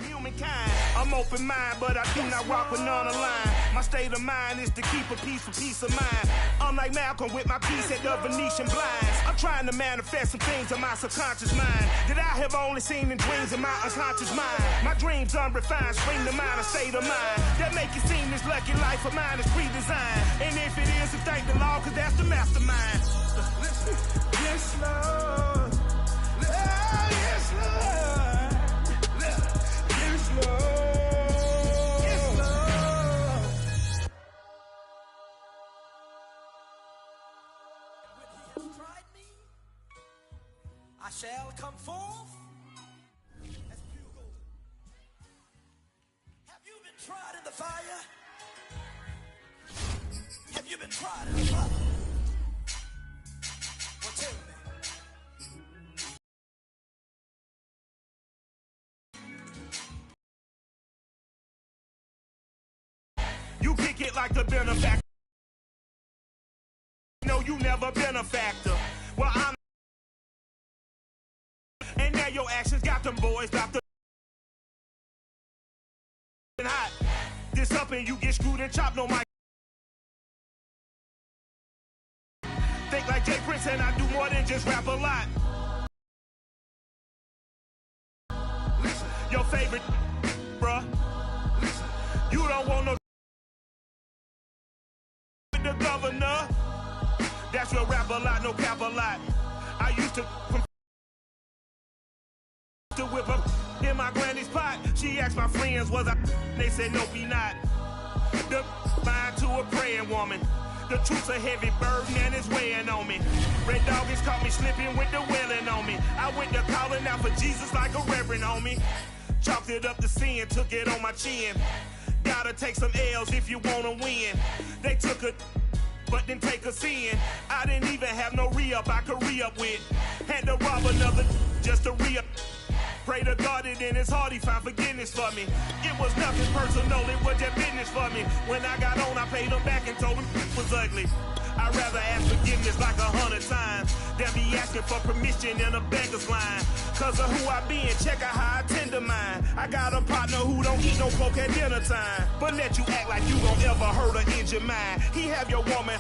Humankind. I'm open mind, but I do not rock with none aligned. My state of mind is to keep a peace for peace of mind. Unlike Malcolm with my piece at the Venetian blinds, I'm trying to manifest some things in my subconscious mind that I have only seen in dreams in my unconscious mind. My dreams unrefined, spring to mind, a state of mind that make it seem this lucky life of mine is pre-designed. And if it is, then thank the Lord, cause that's the mastermind. Yes, Lord. Oh, yes, Lord. Yes, Lord. Yes, Lord. When he has tried me, I shall come forth as pure gold. Have you been tried in the fire? Have you been tried in the fire? Well, tell me. You kick it like the benefactor. No, you never been a factor. Well, I'm. And now your actions got them boys dropped the hot. This up and you get screwed and chopped. No, my. Think like Jay Prince and I do more than just rap a lot. Listen, your favorite, bruh. Listen, you don't want no. The governor, that's your rap a lot, no cap a lot. I used to whip up in my granny's pot. She asked my friends, was I? They said, no, be not. The mind to a praying woman. The truth's a heavy burden and it's weighing on me. Red Dog has caught me slipping with the wailing on me. I went to calling out for Jesus like a reverend on me. Chalked it up to sin, took it on my chin. Gotta take some L's if you wanna win. They took a but didn't take us in. I didn't even have no re-up I could re-up with. Had to rob another just to re-up. Pray to God that in his heart he found forgiveness for me. It was nothing personal, it was just business for me. When I got on, I paid him back and told him it was ugly. I'd rather ask forgiveness like 100 times than be asking for permission in a beggar's line. Cause of who I be and check out how I tend to mine. I got a partner who don't eat no pork at dinner time, but let you act like you gon' ever hurt or injure mine. He have your woman,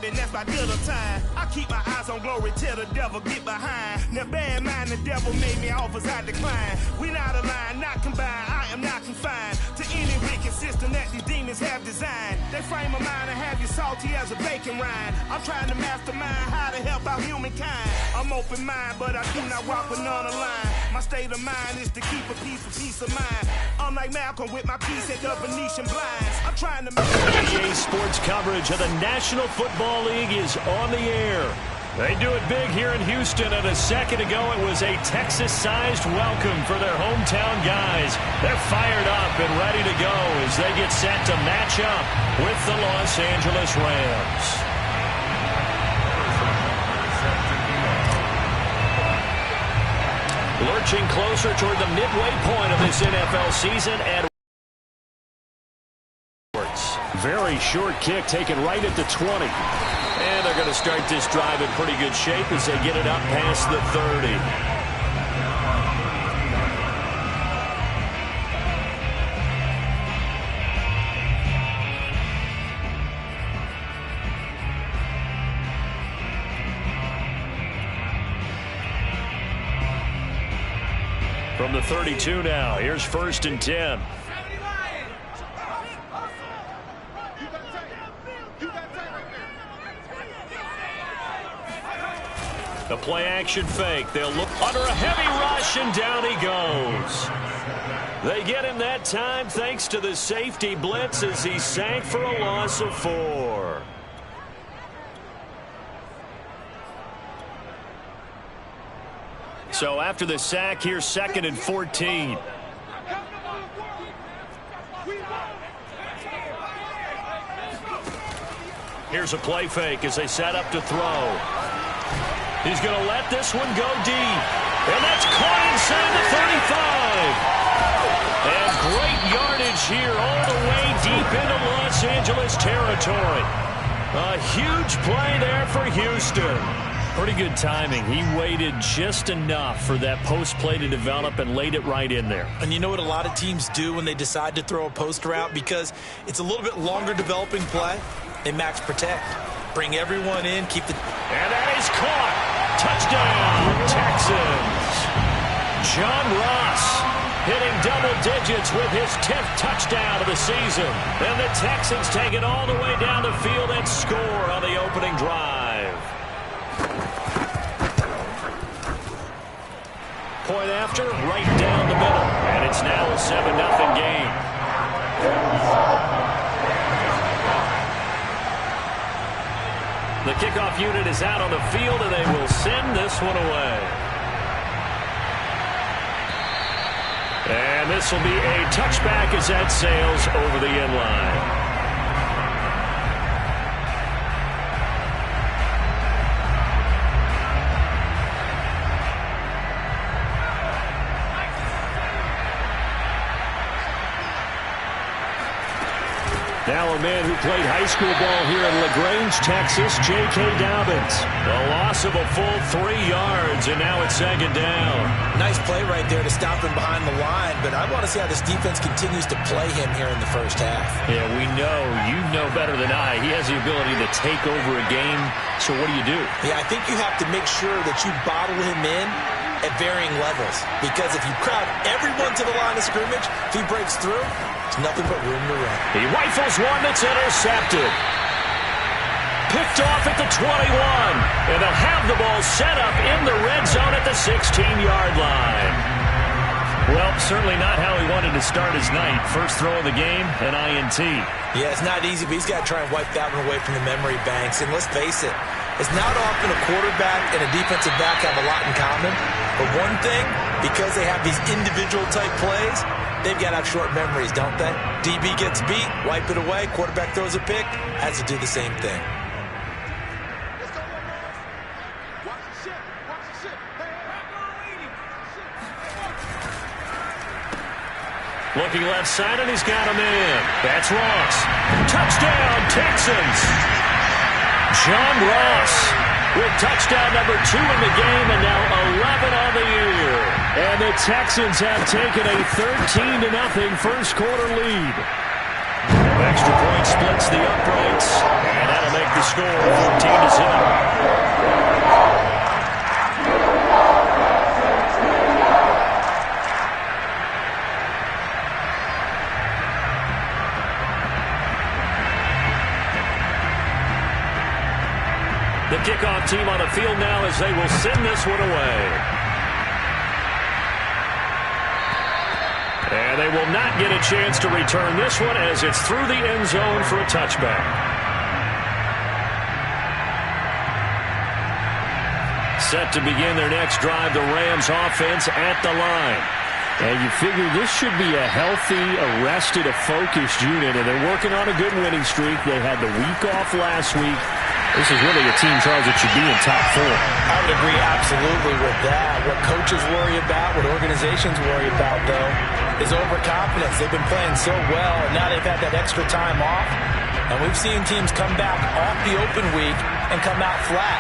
and that's by dinner time. I keep my eyes on glory till the devil get behind. Now bad mind, the devil made me offers I decline. We not aligned, not combined, I am not confined to any wicked system that these demons have designed. They frame a mind and have you salty as a bacon rind. I'm trying to mastermind how to help out humankind. I'm open mind, but I do not rock with none aligned. My state of mind is to keep a peace for peace of mind. Unlike Malcolm with my piece at the Venetian blinds, I'm trying to make EA Sports coverage of the National Football League is on the air. They do it big here in Houston, and a second ago it was a Texas-sized welcome for their hometown guys. They're fired up and ready to go as they get set to match up with the Los Angeles Rams. Lurching closer toward the midway point of this NFL season, and very short kick taken right at the 20. And they're going to start this drive in pretty good shape as they get it up past the 30. From the 32 now, here's 1st and 10. The play-action fake. They'll look under a heavy rush, and down he goes. They get him that time thanks to the safety blitz as he sank for a loss of 4. So after the sack, here's 2nd and 14. Here's a play fake as they set up to throw. He's going to let this one go deep. And that's caught inside the 35. And great yardage here all the way deep into Los Angeles territory. A huge play there for Houston. Pretty good timing. He waited just enough for that post play to develop and laid it right in there. And you know what a lot of teams do when they decide to throw a post route? Because it's a little bit longer developing play, they max protect. Bring everyone in, keep the... And that is caught. Touchdown, Texans. John Ross hitting double digits with his 10th touchdown of the season. And the Texans take it all the way down the field and score on the opening drive. Point after, right down the middle. And it's now a 7-0 game. The kickoff unit is out on the field, and they will send this one away. And this will be a touchback as that sails over the end line. Now a man who played high school ball here in LaGrange, Texas, J.K. Dobbins. The loss of a full 3 yards, and now it's second down. Nice play right there to stop him behind the line, but I want to see how this defense continues to play him here in the first half. Yeah, we know. You know better than I. He has the ability to take over a game, so what do? Yeah, I think you have to make sure that you bottle him in at varying levels, because if you crowd everyone to the line of scrimmage, if he breaks through, there's nothing but room to run. He rifles one that's intercepted. Picked off at the 21. And they'll have the ball set up in the red zone at the 16-yard line. Well, certainly not how he wanted to start his night. First throw of the game, an INT. Yeah, it's not easy, but he's got to try and wipe that one away from the memory banks. And let's face it, it's not often a quarterback and a defensive back have a lot in common. But one thing, because they have these individual type plays, they've got to have short memories, don't they? DB gets beat, wipe it away, quarterback throws a pick, has to do the same thing. Looking left side, and he's got him in. That's Ross. Touchdown, Texans. John Ross with touchdown number 2 in the game, and now 11 on the year. And the Texans have taken a 13-0 first quarter lead. Extra point splits the uprights, and that'll make the score 14-0. The kickoff team on the field now as they will send this one away. And they will not get a chance to return this one as it's through the end zone for a touchback. Set to begin their next drive, the Rams offense at the line. And you figure this should be a healthy, arrested, a focused unit, and they're working on a good winning streak. They had the week off last week. This is really a team, Charles, that should be in top 4. I would agree absolutely with that. What coaches worry about, what organizations worry about, though, is overconfidence. They've been playing so well, and now they've had that extra time off. And we've seen teams come back off the open week and come out flat.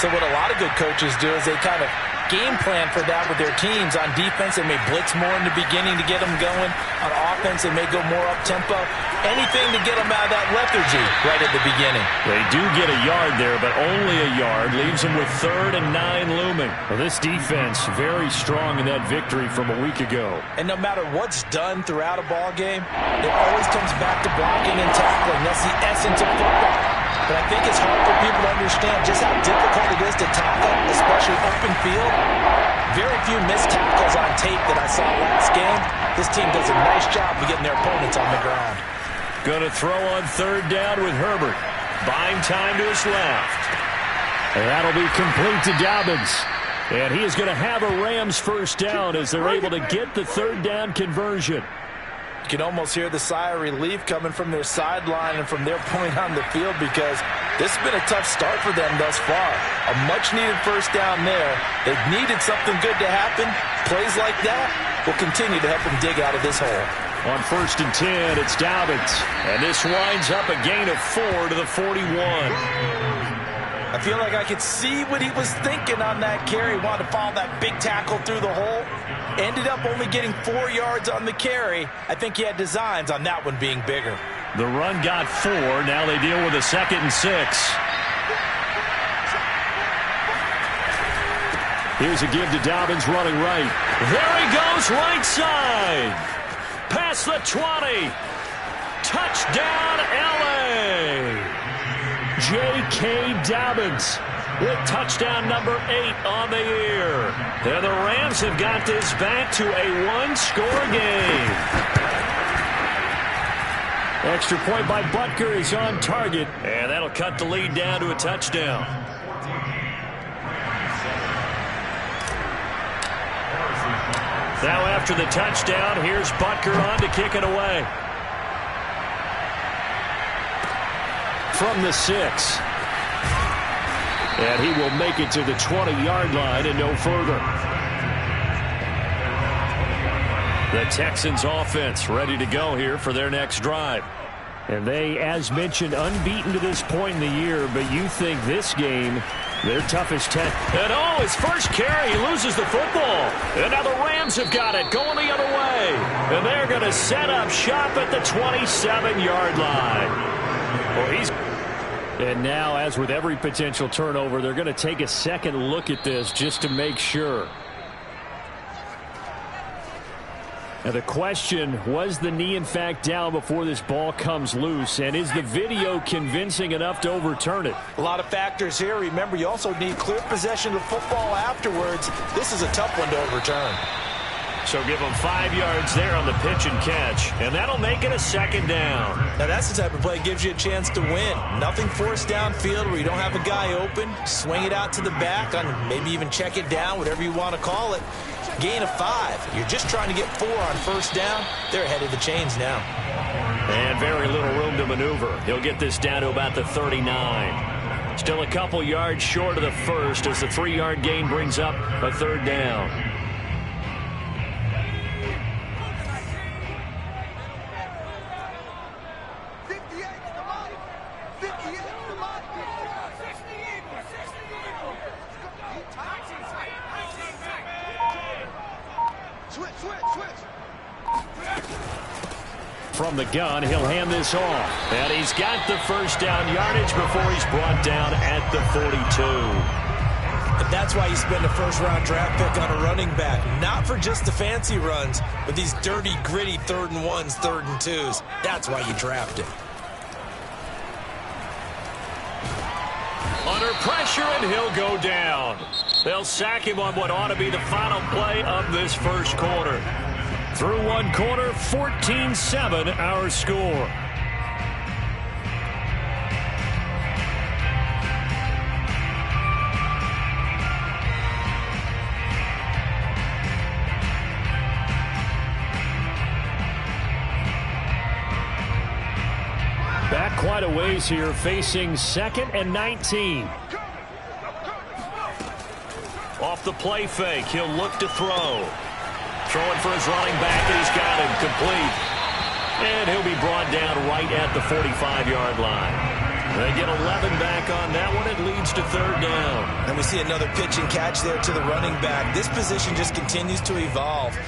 So what a lot of good coaches do is they kind of game plan for that with their teams. On defense, they may blitz more in the beginning to get them going. On offense, they may go more up-tempo. Anything to get them out of that lethargy right at the beginning. They do get a yard there, but only a yard. Leaves them with 3rd and 9 looming. Well, this defense very strong in that victory from a week ago. And no matter what's done throughout a ball game, it always comes back to blocking and tackling. That's the essence of football. But I think it's hard for people to understand just how difficult it is to tackle, especially open field. Very few missed tackles on tape that I saw last game. This team does a nice job of getting their opponents on the ground. Going to throw on 3rd down with Herbert. Buying time to his left. And that'll be complete to Dobbins. And he is going to have a Rams first down as they're able to get the 3rd down conversion. You can almost hear the sigh of relief coming from their sideline and from their point on the field, because this has been a tough start for them thus far. A much-needed first down there. They've needed something good to happen. Plays like that will continue to help them dig out of this hole. On 1st and 10, it's Dobbins. And this winds up a gain of 4 to the 41. I feel like I could see what he was thinking on that carry. Wanted to follow that big tackle through the hole. Ended up only getting 4 yards on the carry. I think he had designs on that one being bigger. The run got 4. Now they deal with a 2nd and 6. Here's a give to Dobbins running right. There he goes, right side. Past the 20. Touchdown, L.A. J.K. Dobbins with touchdown number 8 on the year. And the Rams have got this back to a one-score game. Extra point by Butker is on target, and that'll cut the lead down to a touchdown. Now after the touchdown, here's Butker on to kick it away. From the 6. And he will make it to the 20-yard line and no further. The Texans offense ready to go here for their next drive. And they, as mentioned, unbeaten to this point in the year, but you think this game, their toughest test. And oh, his first carry, he loses the football. And now the Rams have got it, going the other way. And they're going to set up shop at the 27-yard line. Well, he's... And now, as with every potential turnover, they're going to take a second look at this just to make sure. Now the question, was the knee in fact down before this ball comes loose? And is the video convincing enough to overturn it? A lot of factors here. Remember, you also need clear possession of the football afterwards. This is a tough one to overturn. So give them 5 yards there on the pitch and catch. And that'll make it a 2nd down. Now that's the type of play that gives you a chance to win. Nothing forced downfield where you don't have a guy open. Swing it out to the back, on maybe even check it down, whatever you want to call it. Gain of 5. You're just trying to get 4 on first down. They're ahead of the chains now. And very little room to maneuver. He'll get this down to about the 39. Still a couple yards short of the first as the 3-yard gain brings up a 3rd down. From the gun, he'll hand this off. And he's got the first down yardage before he's brought down at the 42. And that's why you spend a first-round draft pick on a running back. Not for just the fancy runs, but these dirty, gritty 3rd and 1s, 3rd and 2s. That's why you draft him. Under pressure, and he'll go down. They'll sack him on what ought to be the final play of this first quarter. Through one quarter, 14-7 our score. Back quite a ways here, facing 2nd and 19. Off the play fake, he'll look to throw. Throwing for his running back, and he's got him complete. And he'll be brought down right at the 45-yard line. They get 11 back on that one. It leads to 3rd down. And we see another pitch and catch there to the running back. This position just continues to evolve.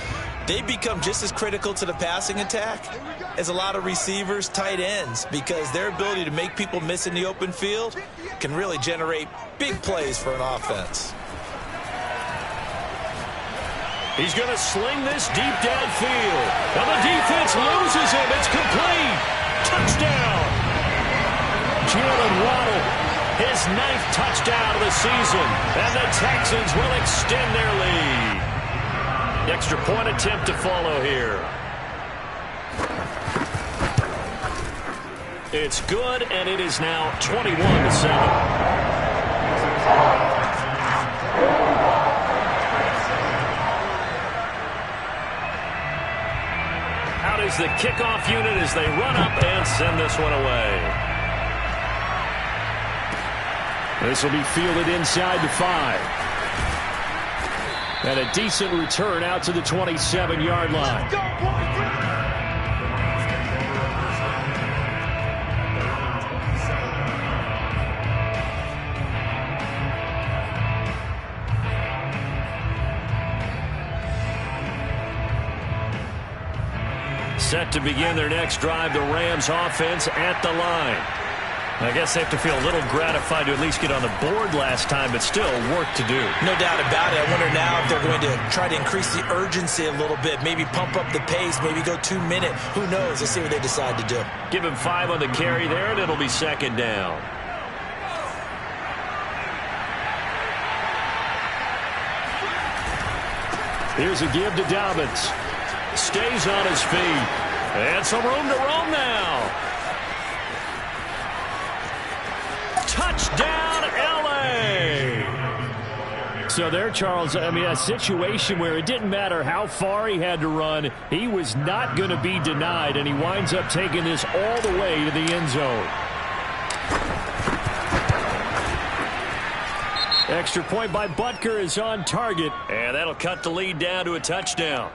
They become just as critical to the passing attack as a lot of receivers, tight ends, because their ability to make people miss in the open field can really generate big plays for an offense. He's going to sling this deep downfield. And the defense loses him. It's complete. Touchdown. Jalen Waddle, his 9th touchdown of the season. And the Texans will extend their lead. Extra point attempt to follow here. It's good, and it is now 21-7. Is the kickoff unit as they run up and send this one away. This will be fielded inside the 5. And a decent return out to the 27-yard line. Set to begin their next drive, the Rams offense at the line. I guess they have to feel a little gratified to at least get on the board last time, but still work to do. No doubt about it. I wonder now if they're going to try to increase the urgency a little bit, maybe pump up the pace, maybe go 2 minute. Who knows? Let's see what they decide to do. Give him 5 on the carry there, and it'll be second down. Here's a give to Dobbins. Stays on his feet. And some room to roam now. Touchdown, L.A. So there, Charles, I mean, a situation where it didn't matter how far he had to run. He was not going to be denied, and he winds up taking this all the way to the end zone. Extra point by Butker is on target, and that'll cut the lead down to a touchdown.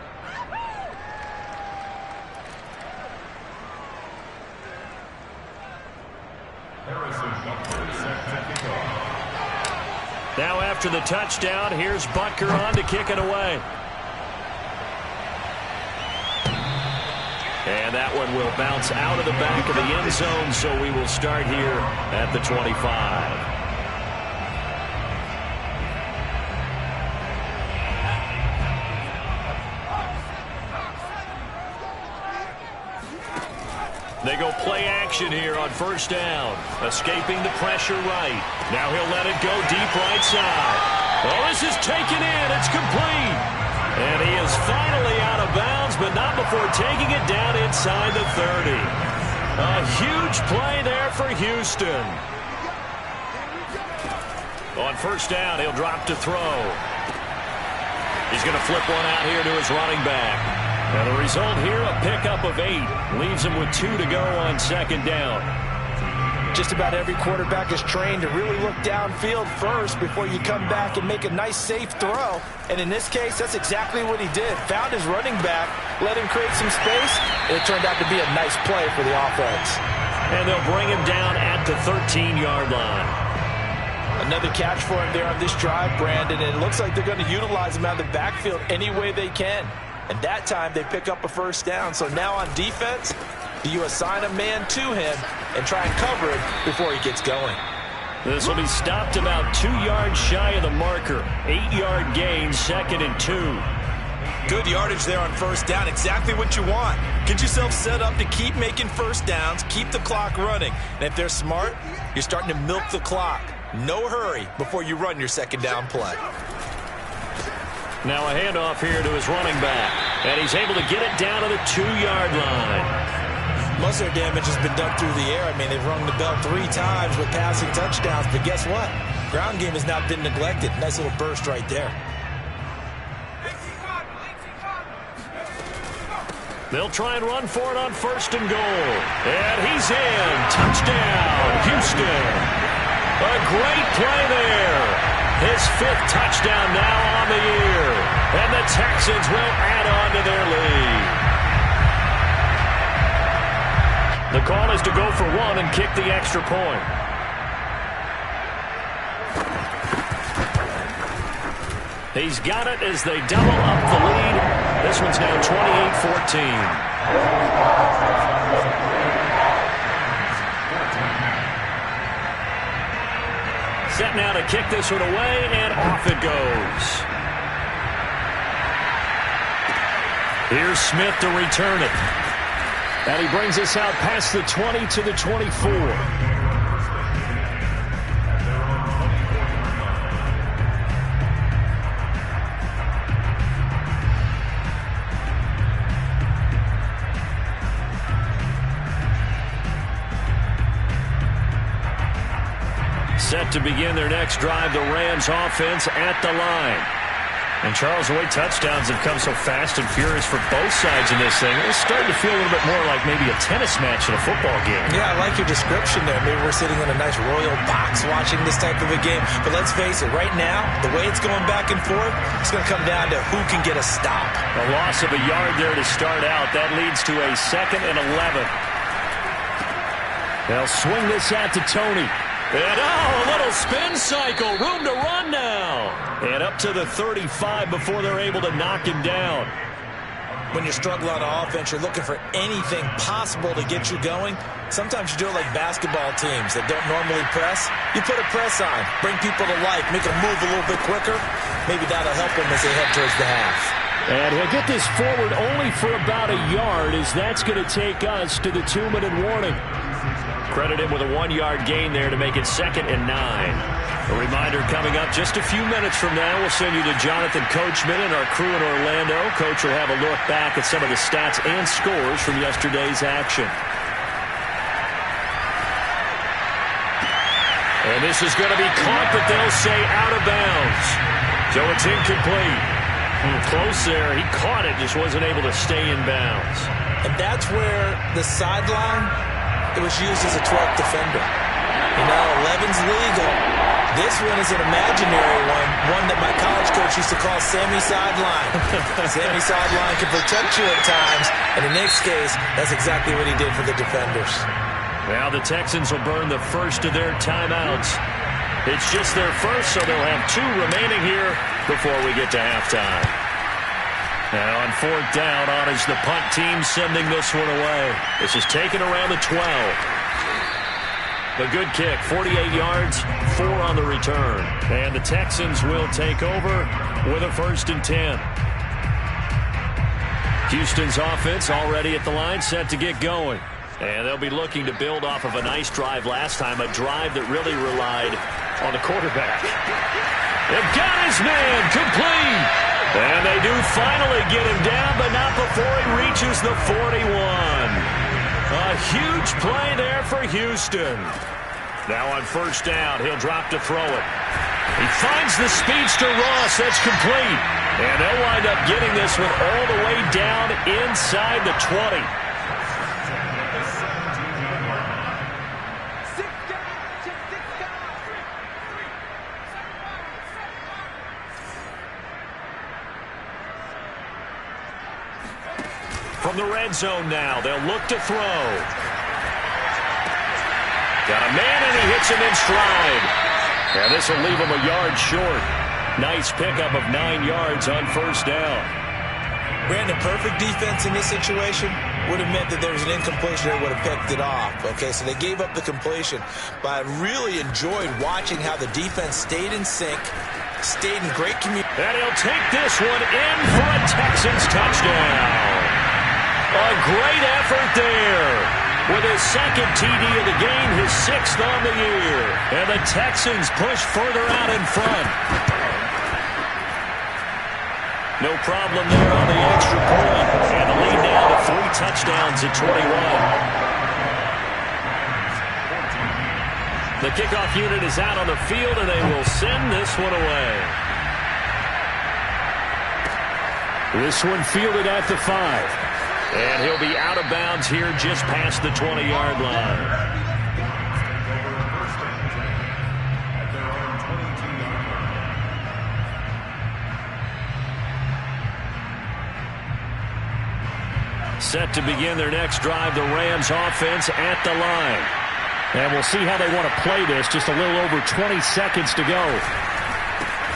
Now after the touchdown, here's Butker on to kick it away. And that one will bounce out of the back of the end zone, so we will start here at the 25. They go play action here on first down. Escaping the pressure right. Now he'll let it go deep right side. Oh, this is taken in. It's complete. And he is finally out of bounds, but not before taking it down inside the 30. A huge play there for Houston. On first down, he'll drop to throw. He's going to flip one out here to his running back. And the result here, a pickup of 8. Leaves him with 2 to go on second down. Just about every quarterback is trained to really look downfield first before you come back and make a nice, safe throw. And in this case, that's exactly what he did. Found his running back, let him create some space, and it turned out to be a nice play for the offense. And they'll bring him down at the 13-yard line. Another catch for him there on this drive, Brandon, and it looks like they're going to utilize him out of the backfield any way they can. And that time, they pick up a first down. So now on defense, do you assign a man to him and try and cover it before he gets going? This will be stopped about 2 yards shy of the marker. 8-yard gain, 2nd and 2. Good yardage there on first down. Exactly what you want. Get yourself set up to keep making first downs, keep the clock running. And if they're smart, you're starting to milk the clock. No hurry before you run your second down play. Now a handoff here to his running back. And he's able to get it down to the 2-yard line. Most of their damage has been done through the air. I mean, they've rung the bell 3 times with passing touchdowns. But guess what? Ground game has not been neglected. Nice little burst right there. They'll try and run for it on first and goal. And he's in. Touchdown, Houston. A great play there. His 5th touchdown now on the year. And the Texans will add on to their lead. The call is to go for 1 and kick the extra point. He's got it as they double up the lead. This one's now 28-14. Set now to kick this one away, and off it goes. Here's Smith to return it. And he brings us out past the 20 to the 24. Set to begin their next drive, the Rams offense at the line. And Charles, the way touchdowns have come so fast and furious for both sides in this thing, it's starting to feel a little bit more like maybe a tennis match in a football game. Yeah, I like your description there. Maybe we're sitting in a nice royal box watching this type of a game. But let's face it, right now, the way it's going back and forth, it's going to come down to who can get a stop. A loss of a yard there to start out. That leads to a 2nd and 11. They'll swing this out to Tony. And a little spin cycle. Room to run now. And up to the 35 before they're able to knock him down. when you're struggling on offense, you're looking for anything possible to get you going. Sometimes you do it like basketball teams that don't normally press. You put a press on, bring people to life, make them move a little bit quicker. Maybe that'll help them as they head towards the half. And he'll get this forward only for about a yard, as that's going to take us to the 2-minute warning. Credit him with a 1-yard gain there to make it 2nd and 9. A reminder coming up just a few minutes from now. We'll send you to Jonathan Coachman and our crew in Orlando. Coach will have a look back at some of the stats and scores from yesterday's action. And this is going to be caught, but they'll say out of bounds. So it's incomplete. Close there. He caught it, just wasn't able to stay in bounds. And that's where the sideline, it was used as a 12th defender. You know, 11's legal. This one is an imaginary one that my college coach used to call Sammy Sideline. Sammy Sideline can protect you at times, and in Nick's case, that's exactly what he did for the defenders. Now the Texans will burn the first of their timeouts. It's just their first, so they'll have 2 remaining here before we get to halftime. Now on 4th down, on is the punt team sending this one away. This is taken around the 12. A good kick, 48 yards, 4 on the return. And the Texans will take over with a 1st and 10. Houston's offense already at the line, set to get going. And they'll be looking to build off of a nice drive last time, a drive that really relied on the quarterback. They've got his man, complete. And they do finally get him down, but not before he reaches the 41. A huge play there for Houston. Now on 1st down, he'll drop to throw it. He finds the speedster Ross. That's complete. And they'll wind up getting this one all the way down inside the 20. From the red zone now, they'll look to throw. Got a man, and he hits him in stride. And this will leave him a yard short. Nice pickup of 9 yards on 1st down. Brandon, perfect defense in this situation would have meant that there was an incompletion. They would have picked it off. Okay, so they gave up the completion. But I really enjoyed watching how the defense stayed in sync, stayed in great communication. And he'll take this one in for a Texans touchdown. A great effort there. With his 2nd TD of the game, his 6th on the year. And the Texans push further out in front. No problem there on the extra point. And the lead now to 3 touchdowns at 21. The kickoff unit is out on the field, and they will send this one away. This one fielded at the 5. And he'll be out of bounds here just past the 20-yard line. Set to begin their next drive, the Rams offense at the line. And we'll see how they want to play this. Just a little over 20 seconds to go.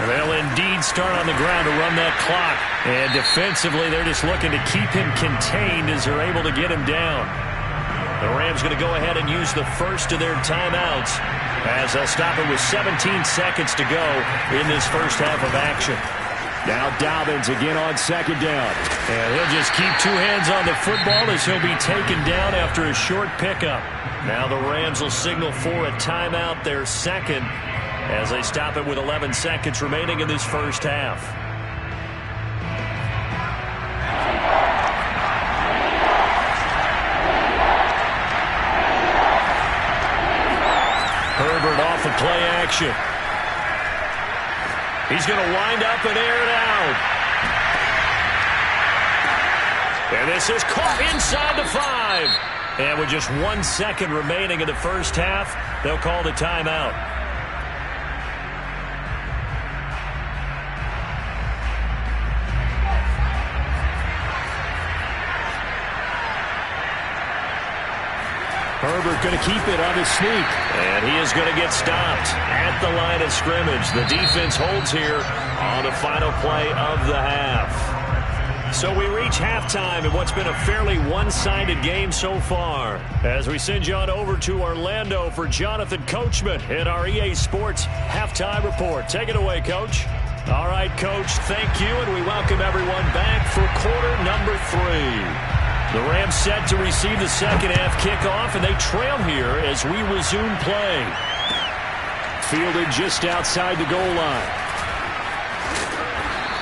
And they'll indeed start on the ground to run that clock. And defensively, they're just looking to keep him contained as they're able to get him down. The Rams going to go ahead and use the first of their timeouts as they'll stop it with 17 seconds to go in this first half of action. Now Dobbins again on 2nd down. And he'll just keep 2 hands on the football as he'll be taken down after a short pickup. Now the Rams will signal for a timeout, their 2nd, as they stop it with 11 seconds remaining in this first half. Herbert off the play action. He's going to wind up and air it out. And this is caught inside the 5. And with just 1 second remaining in the first half, they'll call the timeout. Herbert going to keep it on his sneak. And he is going to get stopped at the line of scrimmage. The defense holds here on the final play of the half. So we reach halftime in what's been a fairly one-sided game so far. As we send you on over to Orlando for Jonathan Coachman in our EA Sports Halftime Report. Take it away, Coach. All right, Coach, thank you, and we welcome everyone back for quarter number 3. The Rams set to receive the second half kickoff, and they trail here as we resume play. Fielded just outside the goal line.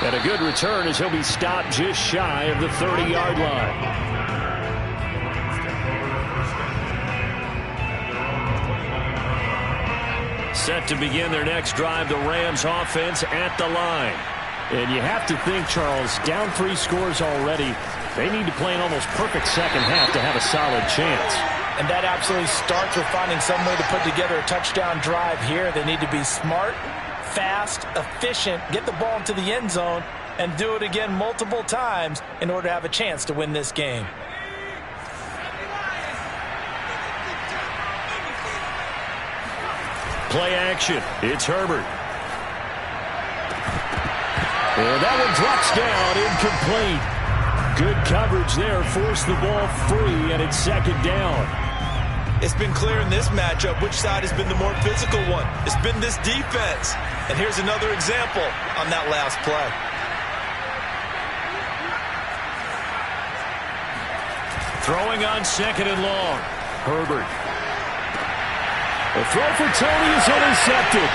And a good return as he'll be stopped just shy of the 30-yard line. Set to begin their next drive, the Rams offense at the line. And you have to think, Charles, down 3 scores already. They need to play an almost perfect second half to have a solid chance. And that absolutely starts with finding some way to put together a touchdown drive here. They need to be smart, fast, efficient, get the ball into the end zone, and do it again multiple times in order to have a chance to win this game. Play action. It's Herbert. And that one drops down, incomplete. Good coverage there, forced the ball free, and it's second down. It's been clear in this matchup which side has been the more physical one. It's been this defense. And here's another example on that last play. Throwing on second and long. Herbert. The throw for Tony is intercepted.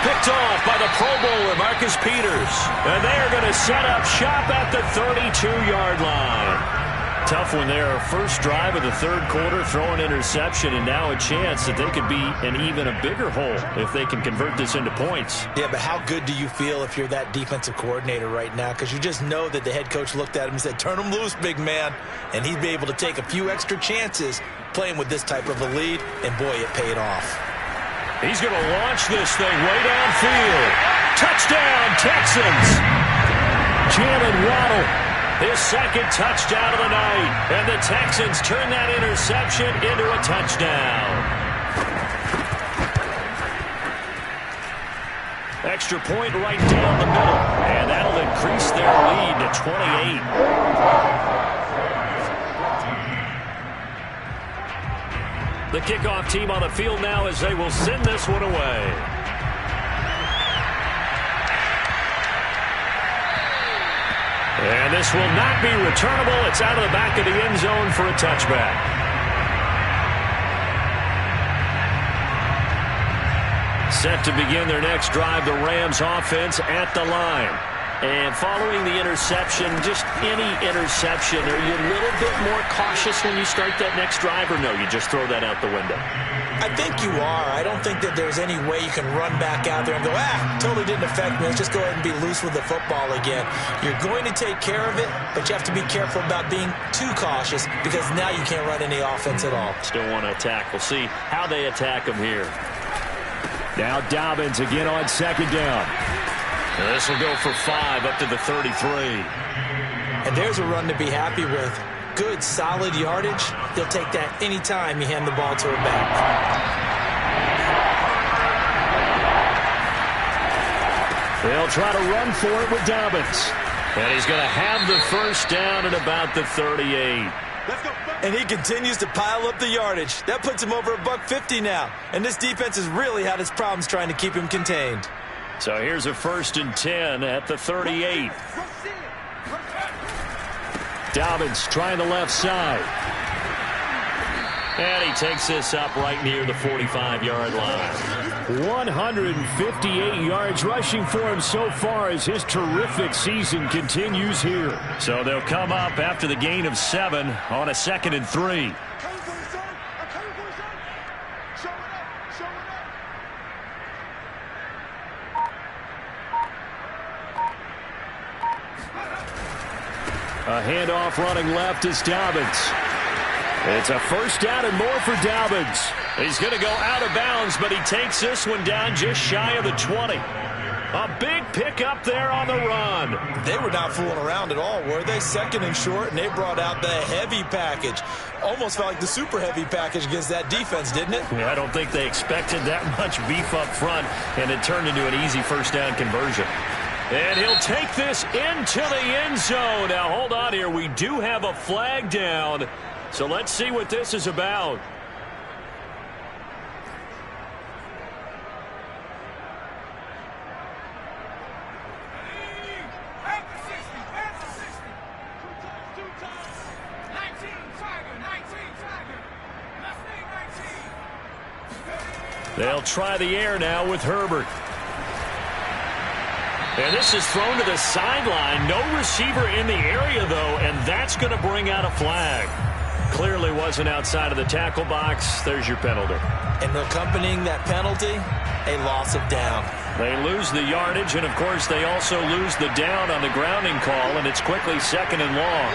Picked off by the Pro Bowler, Marcus Peters. And they are going to set up shop at the 32-yard line. Tough one there. First drive of the third quarter, throw an interception, and now a chance that they could be in even a bigger hole if they can convert this into points. Yeah, but how good do you feel if you're that defensive coordinator right now? Because you just know that the head coach looked at him and said, turn him loose, big man. And he'd be able to take a few extra chances playing with this type of a lead, and boy, it paid off. He's going to launch this thing way downfield. Touchdown, Texans! Jalen Waddle. His second touchdown of the night. And the Texans turn that interception into a touchdown. Extra point right down the middle. And that'll increase their lead to 28. The kickoff team on the field now as they will send this one away. And this will not be returnable. It's out of the back of the end zone for a touchback. Set to begin their next drive, the Rams offense at the line. And following the interception, just any interception, are you a little bit more cautious when you start that next drive, or no, you just throw that out the window? I think you are. I don't think that there's any way you can run back out there and go, totally didn't affect me. Let's just go ahead and be loose with the football again. You're going to take care of it, but you have to be careful about being too cautious because now you can't run any offense at all. Still want to attack. We'll see how they attack them here. Now Dobbins again on second down. This will go for 5 up to the 33. And there's a run to be happy with. Good, solid yardage. He'll take that anytime you hand the ball to a back. They'll try to run for it with Dobbins. And he's going to have the first down at about the 38. And he continues to pile up the yardage. That puts him over $150 now. And this defense has really had its problems trying to keep him contained. So here's a 1st and 10 at the 38. Dobbins trying the left side. And he takes this up right near the 45-yard line. 158 yards rushing for him so far as his terrific season continues here. So they'll come up after the gain of 7 on a 2nd and 3. A handoff running left is Dobbins. It's a first down and more for Dobbins. He's going to go out of bounds, but he takes this one down just shy of the 20. A big pickup there on the run. They were not fooling around at all, were they? 2nd and short, and they brought out the heavy package. Almost felt like the super heavy package against that defense, didn't it? Yeah, I don't think they expected that much beef up front, and it turned into an easy first down conversion. And he'll take this into the end zone. Now, hold on here. We do have a flag down. So let's see what this is about. They'll try the air now with Herbert. And this is thrown to the sideline. No receiver in the area, though, and that's going to bring out a flag. Clearly wasn't outside of the tackle box. There's your penalty. And accompanying that penalty, a loss of down. They lose the yardage, and, of course, they also lose the down on the grounding call, and it's quickly 2nd and long.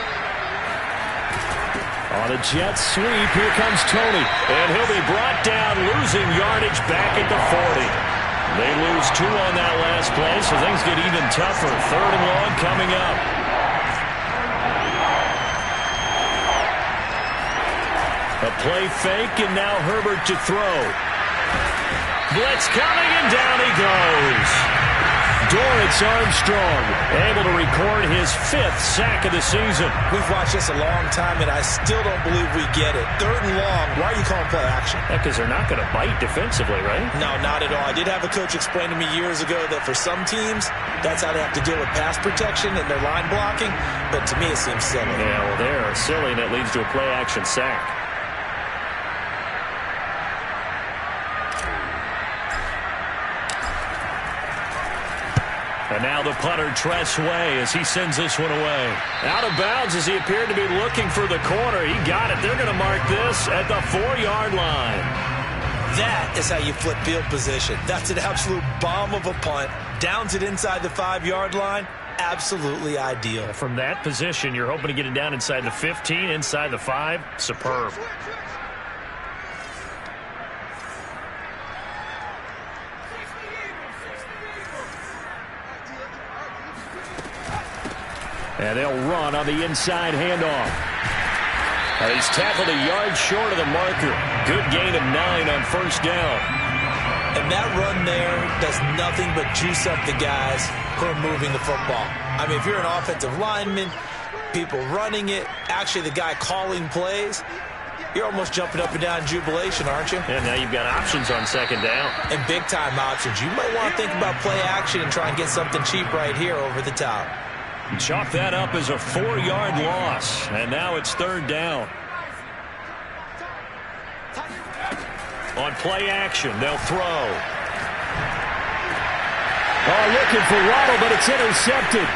On a jet sweep, here comes Tony. And he'll be brought down, losing yardage back at the 40. They lose 2 on that last play, so things get even tougher. 3rd and long coming up. A play fake, and now Herbert to throw. Blitz coming, and down he goes. Dorrance Armstrong able to record his 5th sack of the season. We've watched this a long time, and I still don't believe we get it. 3rd and long, why are you calling play action? Because they're not going to bite defensively, right? No, not at all. I did have a coach explain to me years ago that for some teams, that's how they have to deal with pass protection and their line blocking. But to me, it seems silly. Yeah, well, they're silly, and it leads to a play action sack. And now the punter, Tress Way, as he sends this one away. Out of bounds as he appeared to be looking for the corner. He got it. They're going to mark this at the 4-yard line. That is how you flip field position. That's an absolute bomb of a punt. Downs it inside the 5-yard line. Absolutely ideal. From that position, you're hoping to get it down inside the 15, inside the 5. Superb. And they'll run on the inside handoff. He's tackled a yard short of the marker. Good gain of 9 on 1st down. And that run there does nothing but juice up the guys who are moving the football. I mean, if you're an offensive lineman, people running it, actually the guy calling plays, you're almost jumping up and down in jubilation, aren't you? And now you've got options on 2nd down. And big-time options. You might want to think about play action and try and get something cheap right here over the top. Chalk that up as a 4-yard loss. And now it's 3rd down. On play action, they'll throw. Oh, looking for Waddle, but it's intercepted.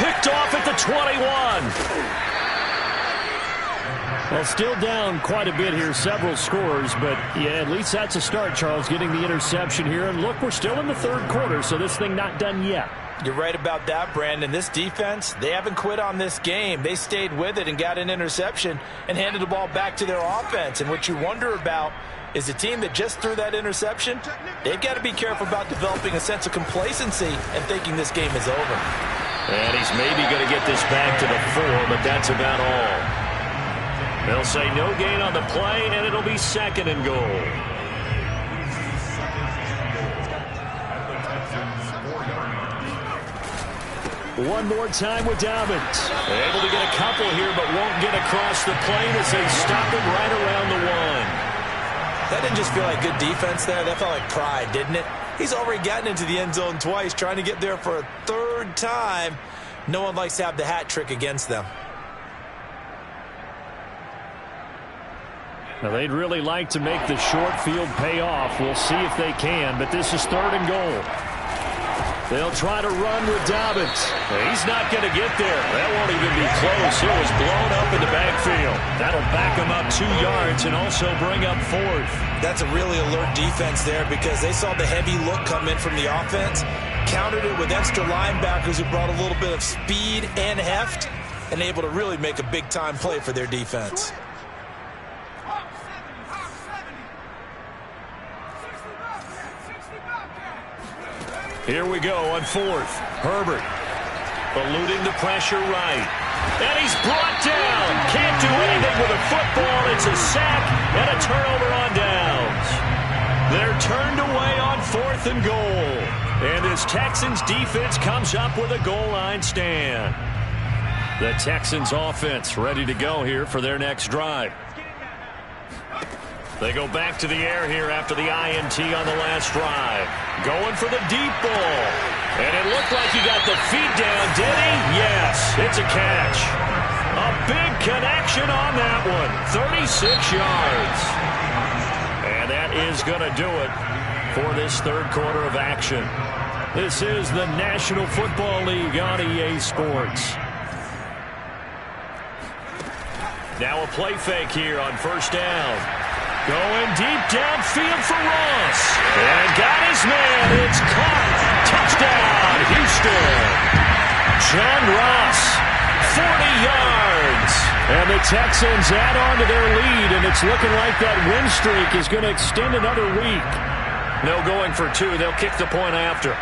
Picked off at the 21. Well, still down quite a bit here, several scores, but yeah, at least that's a start, Charles, getting the interception here. And look, we're still in the 3rd quarter, so this thing not done yet. You're right about that, Brandon. This defense, they haven't quit on this game. They stayed with it and got an interception and handed the ball back to their offense. And what you wonder about is the team that just threw that interception, they've got to be careful about developing a sense of complacency and thinking this game is over. And he's maybe going to get this back to the 4, but that's about all. They'll say no gain on the play, and it'll be 2nd and goal. One more time with Dobbins. Able to get a couple here, but won't get across the plane as they stop him right around the 1. That didn't just feel like good defense there. That felt like pride, didn't it? He's already gotten into the end zone twice, trying to get there for a 3rd time. No one likes to have the hat trick against them. Now, they'd really like to make the short field pay off. We'll see if they can, but this is 3rd and goal. They'll try to run with Dobbins. He's not going to get there. That won't even be close. It was blown up in the backfield. That'll back him up 2 yards and also bring up 4th. That's a really alert defense there because they saw the heavy look come in from the offense, countered it with extra linebackers who brought a little bit of speed and heft, and able to really make a big-time play for their defense. Here we go on 4th. Herbert eluding the pressure right. And he's brought down. Can't do anything with a football. It's a sack and a turnover on downs. They're turned away on 4th 4th and goal. And this Texans defense comes up with a goal line stand. The Texans offense ready to go here for their next drive. They go back to the air here after the INT on the last drive. Going for the deep ball. And it looked like he got the feet down, did he? Yes, it's a catch. A big connection on that one. 36 yards. And that is going to do it for this third quarter of action. This is the National Football League on EA Sports. Now a play fake here on first down. Going deep downfield for Ross. And got his man. It's caught. Touchdown, Houston. John Ross, 40 yards. And the Texans add on to their lead, and it's looking like that win streak is going to extend another week. No going for two. They'll kick the point after.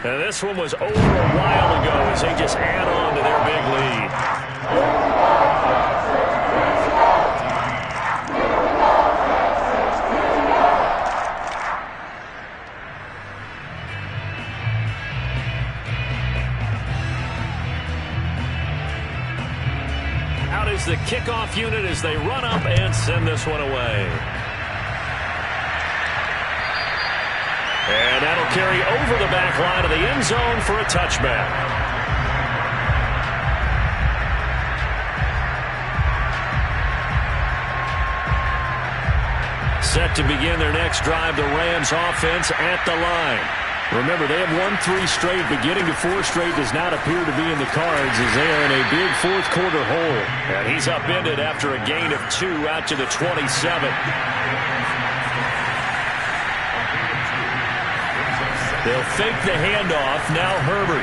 And this one was over a while ago as they just add on to their big lead. Out is the kickoff unit as they run up and send this one away. And that'll carry over the back line of the end zone for a touchback. Set to begin their next drive, the Rams offense at the line. Remember, they have won 3 straight, but getting to 4 straight does not appear to be in the cards as they are in a big fourth quarter hole. And he's upended after a gain of 2 out to the 27. They'll fake the handoff. Now Herbert.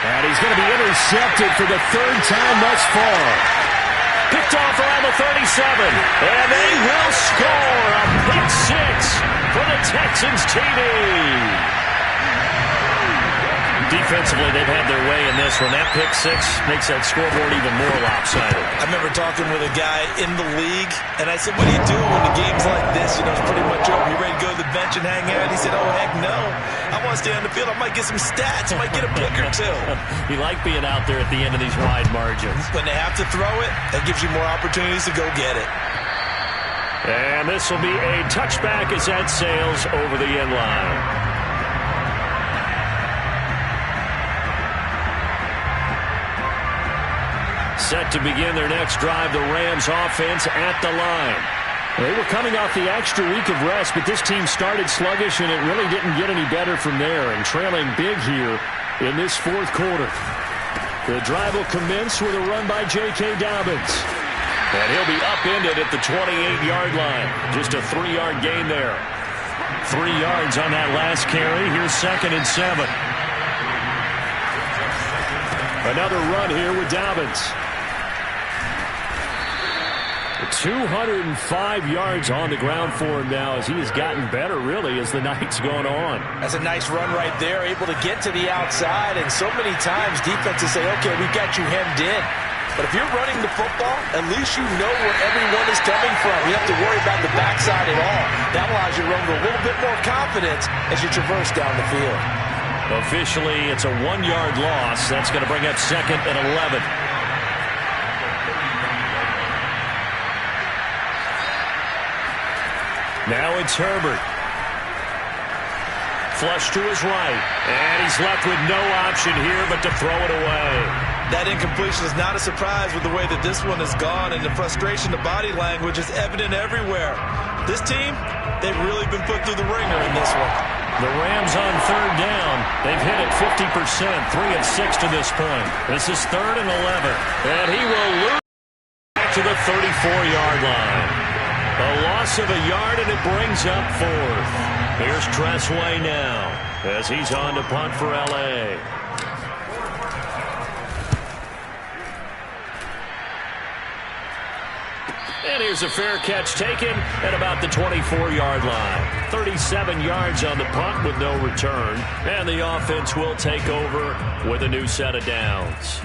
And he's going to be intercepted for the 3rd time thus far. Picked off around the 37. And they will score a pick 6 for the Texans TD. Defensively, they've had their way in this one. That pick 6 makes that scoreboard even more lopsided. I remember talking with a guy in the league, and I said, what do you do when the game's like this? You know, it's pretty much over. You ready to go to the bench and hang out? He said, oh, heck no. I want to stay on the field. I might get some stats. I might get a pick or 2. You like being out there at the end of these wide margins. When they have to throw it, that gives you more opportunities to go get it. And this will be a touchback as that sails over the end line. Set to begin their next drive, the Rams offense at the line. They were coming off the extra week of rest, but this team started sluggish, and it really didn't get any better from there, and trailing big here in this 4th quarter. The drive will commence with a run by J.K. Dobbins. And he'll be upended at the 28-yard line. Just a 3-yard gain there. 3 yards on that last carry. Here's 2nd and 7. Another run here with Dobbins. 205 yards on the ground for him now as he has gotten better, really, as the night's gone on. That's a nice run right there, able to get to the outside, and so many times defenses say, okay, we've got you hemmed in. But if you're running the football, at least you know where everyone is coming from. You have to worry about the backside at all. That allows you to run with a little bit more confidence as you traverse down the field. Officially, it's a 1-yard loss. That's going to bring up 2nd and 11. Now it's Herbert. Flush to his right. And he's left with no option here but to throw it away. That incompletion is not a surprise with the way that this one has gone, and the frustration, the body language is evident everywhere. This team, they've really been put through the ringer in this one. The Rams on 3rd down. They've hit it 50%, 3 of 6 to this point. This is 3rd and 11. And he will lose back to the 34-yard line. A loss of a yard, and it brings up 4th. Here's Tressway now as he's on to punt for L.A. And here's a fair catch taken at about the 24-yard line. 37 yards on the punt with no return. And the offense will take over with a new set of downs.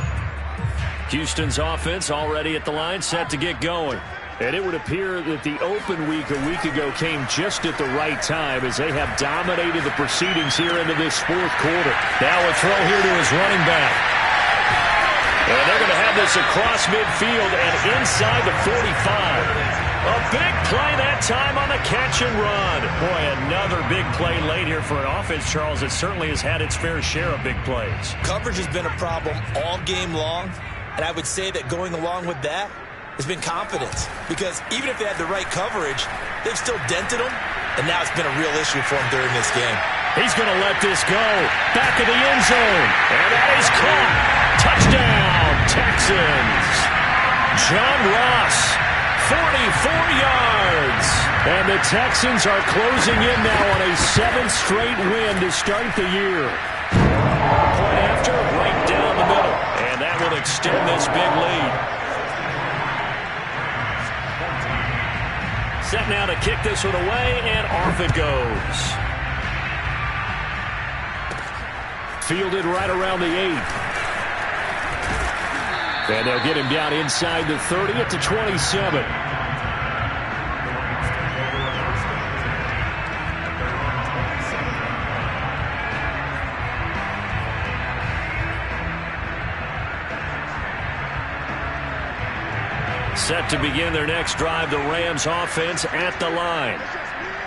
Houston's offense already at the line, set to get going. And it would appear that the open week a week ago came just at the right time as they have dominated the proceedings here into this fourth quarter. Now a throw here to his running back. And they're going to have this across midfield and inside the 45. A big play that time on the catch and run. Boy, another big play late here for an offense, Charles, that certainly has had its fair share of big plays. Coverage has been a problem all game long, and I would say that going along with that has been confidence, because even if they had the right coverage, they've still dented them, and now it's been a real issue for them during this game. He's going to let this go. Back of the end zone. And that is caught. Touchdown, Texans. John Ross, 44 yards. And the Texans are closing in now on a 7th straight win to start the year. Point after, right down the middle. And that will extend this big lead. Set now to kick this one away, and off it goes. Fielded right around the 8. And they'll get him down inside the 30 at the 27. Set to begin their next drive, the Rams offense at the line.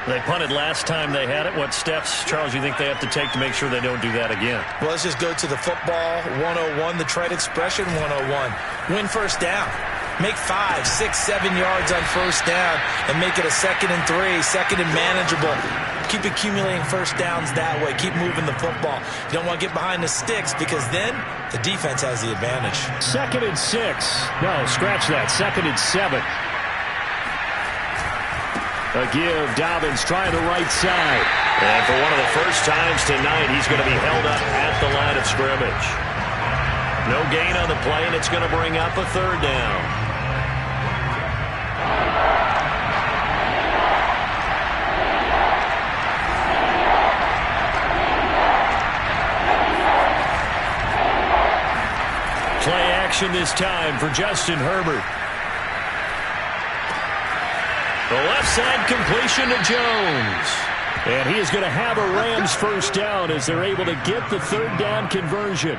They punted last time they had it. What steps, Charles, you think they have to take to make sure they don't do that again? Well, let's just go to the football 101, the trade expression 101. Win first down. Make 5, 6, 7 yards on first down and make it a 2nd and 3, 2nd and manageable. Keep accumulating first downs that way. Keep moving the football. You don't want to get behind the sticks because then the defense has the advantage. 2nd and 6. No, scratch that. 2nd and 7. A give. Dobbins trying the right side. And for one of the first times tonight, he's going to be held up at the line of scrimmage. No gain on the play, and it's going to bring up a 3rd down. Play action this time for Justin Herbert. The left side completion to Jones. And he is going to have a Rams first down as they're able to get the 3rd down conversion.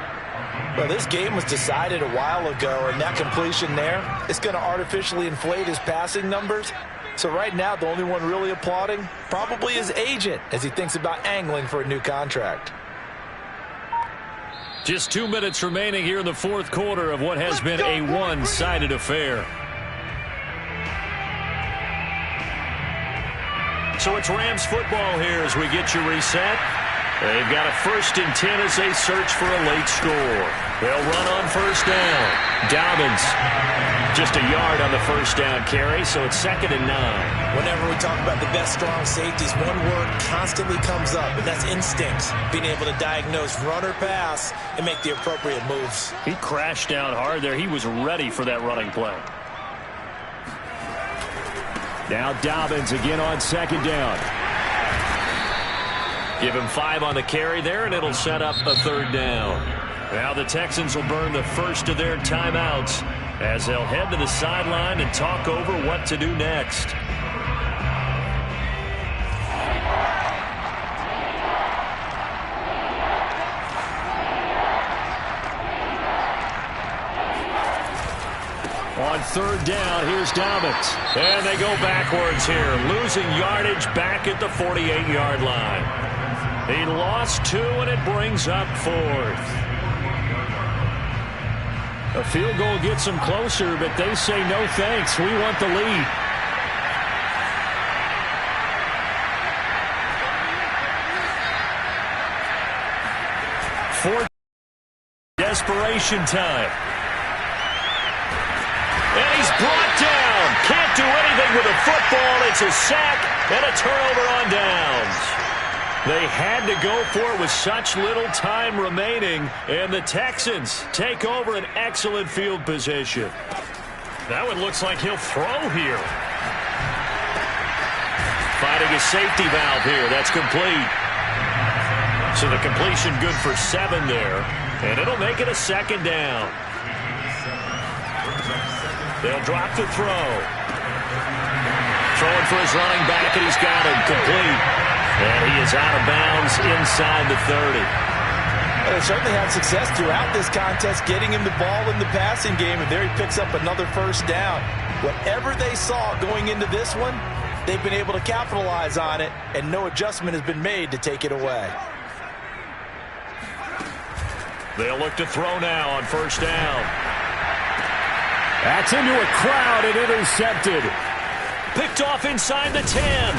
Well, this game was decided a while ago, and that completion there is going to artificially inflate his passing numbers. So right now, the only one really applauding probably his agent as he thinks about angling for a new contract. Just 2 minutes remaining here in the fourth quarter of what has been a one-sided affair. So it's Rams football here as we get you reset. They've got a 1st and 10 as they search for a late score. They'll run on first down. Dobbins just a yard on the first down carry, so it's 2nd and 9. Whenever we talk about the best strong safeties, one word constantly comes up, and that's instincts. Being able to diagnose run or pass and make the appropriate moves. He crashed down hard there. He was ready for that running play. Now Dobbins again on 2nd down. Give him 5 on the carry there, and it'll set up a 3rd down. Now the Texans will burn the first of their timeouts as they'll head to the sideline and talk over what to do next. On 3rd down, here's Dobbins. And they go backwards here, losing yardage back at the 48-yard line. He lost 2, and it brings up 4th. A field goal gets them closer, but they say no thanks. We want the lead. 4th desperation time. And he's brought down. Can't do anything with a football. It's a sack and a turnover on downs. They had to go for it with such little time remaining, and the Texans take over an excellent field position. That one looks like he'll throw here. Finding a safety valve here. That's complete. So the completion good for 7 there. And it'll make it a second down. They'll drop the throw. Throwing for his running back, and he's got him complete. And he is out of bounds inside the 30. Well, they certainly had success throughout this contest getting him the ball in the passing game, and there he picks up another first down. Whatever they saw going into this one, they've been able to capitalize on it, and no adjustment has been made to take it away. They'll look to throw now on first down. That's into a crowd and intercepted. Picked off inside the 10.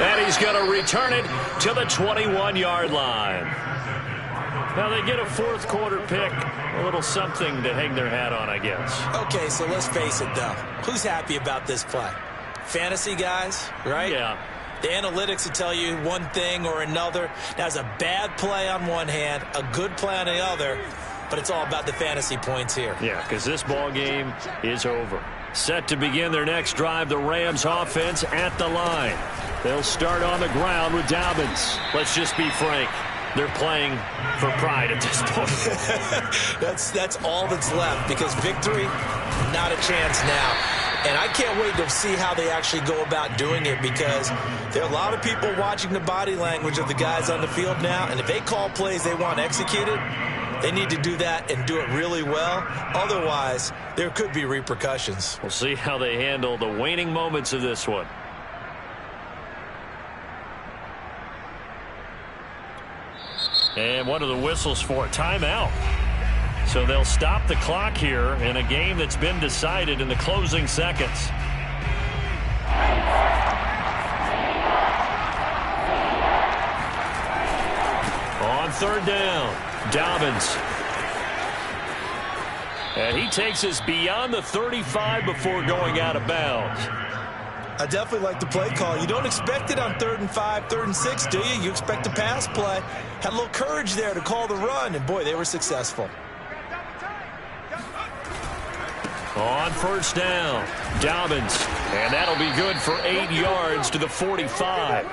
And he's going to return it to the 21-yard line. Now they get a fourth quarter pick. A little something to hang their hat on, I guess. Okay, so let's face it, though. Who's happy about this play? Fantasy guys, right? Yeah. The analytics will tell you one thing or another. That's a bad play on one hand, a good play on the other, but it's all about the fantasy points here. Yeah, because this ball game is over. Set to begin their next drive, the Rams offense at the line. They'll start on the ground with Dobbins. Let's just be frank. They're playing for pride at this point. That's all that's left, because victory, not a chance now. And I can't wait to see how they actually go about doing it, because there are a lot of people watching the body language of the guys on the field now, and if they call plays they want executed, they need to do that and do it really well. Otherwise, there could be repercussions. We'll see how they handle the waning moments of this one. And what are the whistles for? Timeout. So they'll stop the clock here in a game that's been decided in the closing seconds. On third down, Dobbins. And he takes us beyond the 35 before going out of bounds. I definitely like the play call. You don't expect it on 3rd and 5, 3rd and 6, do you? You expect a pass play. Had a little courage there to call the run, and boy, they were successful. On first down, Dobbins. And that'll be good for 8 yards to the 45.